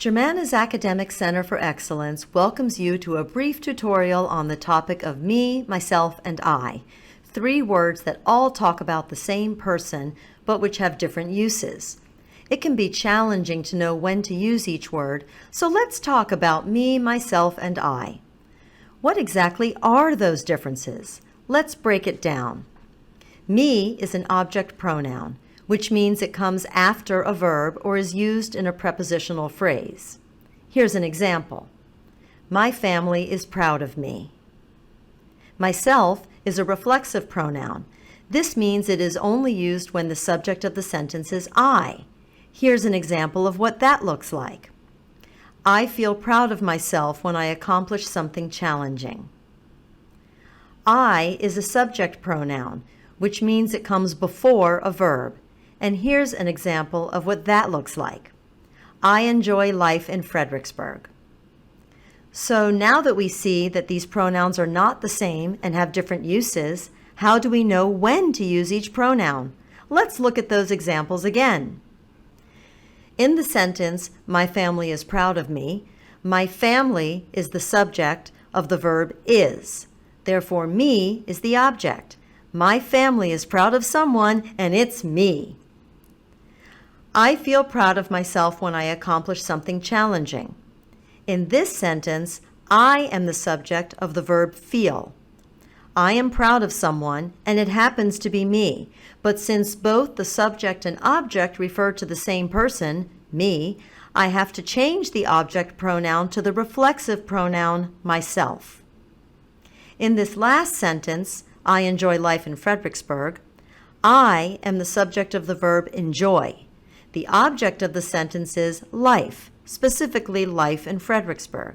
Germanna's Academic Center for Excellence welcomes you to a brief tutorial on the topic of me, myself, and I, 3 words that all talk about the same person, but which have different uses. It can be challenging to know when to use each word, so let's talk about me, myself, and I. What exactly are those differences? Let's break it down. Me is an object pronoun, which means it comes after a verb or is used in a prepositional phrase. Here's an example. My family is proud of me. Myself is a reflexive pronoun. This means it is only used when the subject of the sentence is I. Here's an example of what that looks like. I feel proud of myself when I accomplish something challenging. I is a subject pronoun, which means it comes before a verb. And here's an example of what that looks like. I enjoy life in Fredericksburg. So now that we see that these pronouns are not the same and have different uses, how do we know when to use each pronoun? Let's look at those examples again. In the sentence, my family is proud of me, my family is the subject of the verb is. Therefore, me is the object. My family is proud of someone, and it's me. I feel proud of myself when I accomplish something challenging. In this sentence, I am the subject of the verb feel. I am proud of someone, and it happens to be me. But since both the subject and object refer to the same person, me, I have to change the object pronoun to the reflexive pronoun myself. In this last sentence, I enjoy life in Fredericksburg, I am the subject of the verb enjoy. The object of the sentence is life, specifically life in Fredericksburg.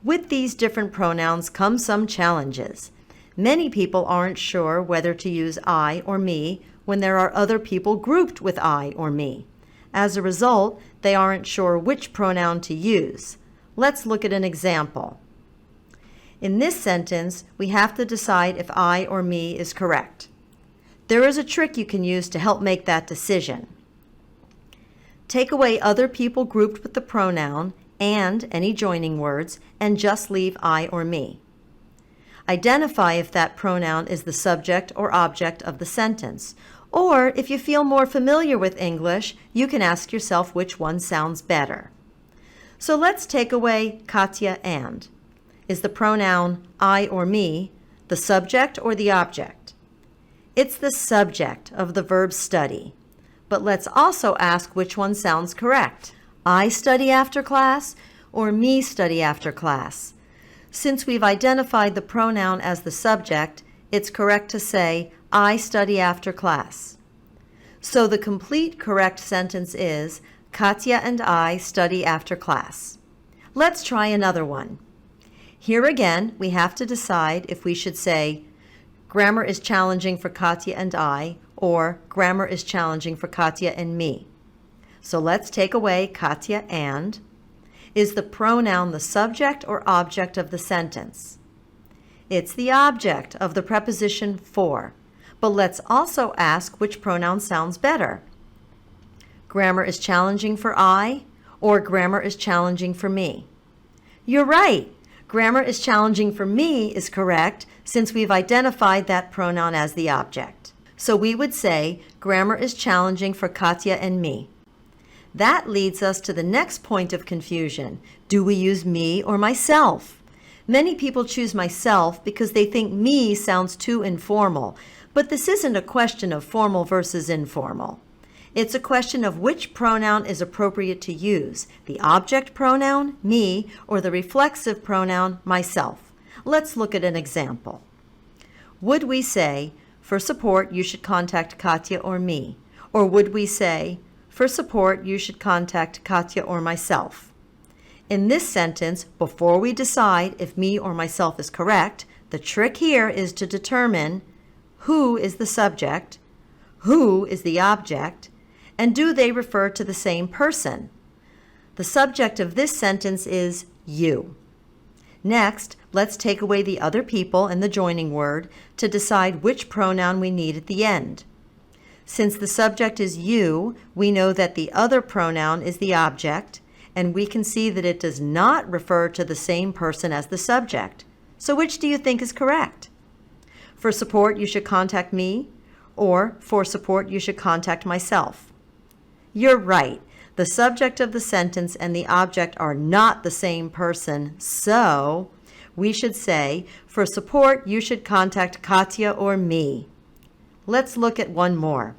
With these different pronouns come some challenges. Many people aren't sure whether to use I or me when there are other people grouped with I or me. As a result, they aren't sure which pronoun to use. Let's look at an example. In this sentence, we have to decide if I or me is correct. There is a trick you can use to help make that decision. Take away other people grouped with the pronoun and any joining words and just leave I or me. Identify if that pronoun is the subject or object of the sentence. Or if you feel more familiar with English, you can ask yourself which one sounds better. So let's take away Katya and. Is the pronoun I or me the subject or the object? It's the subject of the verb study. But let's also ask which one sounds correct. I study after class or me study after class? Since we've identified the pronoun as the subject, it's correct to say I study after class. So the complete correct sentence is Katya and I study after class. Let's try another one. Here again, we have to decide if we should say grammar is challenging for Katya and I, or grammar is challenging for Katya and me. So let's take away Katya and. Is the pronoun the subject or object of the sentence? It's the object of the preposition for. But let's also ask which pronoun sounds better. Grammar is challenging for I, or grammar is challenging for me? You're right. Grammar is challenging for me is correct since we've identified that pronoun as the object. So we would say grammar is challenging for Katya and me. That leads us to the next point of confusion. Do we use me or myself? Many people choose myself because they think me sounds too informal, but this isn't a question of formal versus informal. It's a question of which pronoun is appropriate to use, the object pronoun, me, or the reflexive pronoun, myself. Let's look at an example. Would we say, for support, you should contact Katya or me? Or would we say, for support, you should contact Katya or myself? In this sentence, before we decide if me or myself is correct, the trick here is to determine who is the subject, who is the object, and do they refer to the same person? The subject of this sentence is you. Next, let's take away the other people and the joining word to decide which pronoun we need at the end. Since the subject is you, we know that the other pronoun is the object, and we can see that it does not refer to the same person as the subject. So which do you think is correct? For support, you should contact me, or for support, you should contact myself. You're right. The subject of the sentence and the object are not the same person, so we should say, for support, you should contact Katya or me. Let's look at one more.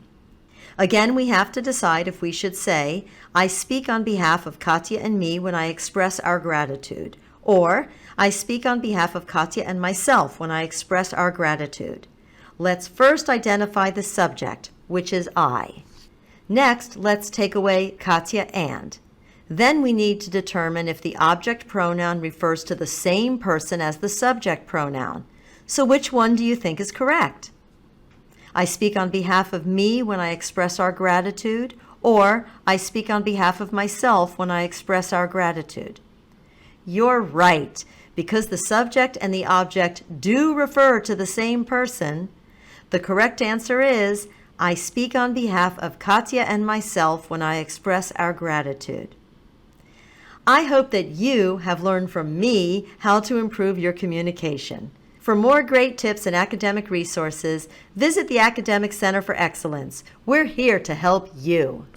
Again, we have to decide if we should say, I speak on behalf of Katya and me when I express our gratitude, or I speak on behalf of Katya and myself when I express our gratitude. Let's first identify the subject, which is I. Next, let's take away Katya and. Then we need to determine if the object pronoun refers to the same person as the subject pronoun. So which one do you think is correct? I speak on behalf of me when I express our gratitude, or I speak on behalf of myself when I express our gratitude. You're right. Because the subject and the object do refer to the same person, the correct answer is, I speak on behalf of Katya and myself when I express our gratitude. I hope that you have learned from me how to improve your communication. For more great tips and academic resources, visit the Academic Center for Excellence. We're here to help you.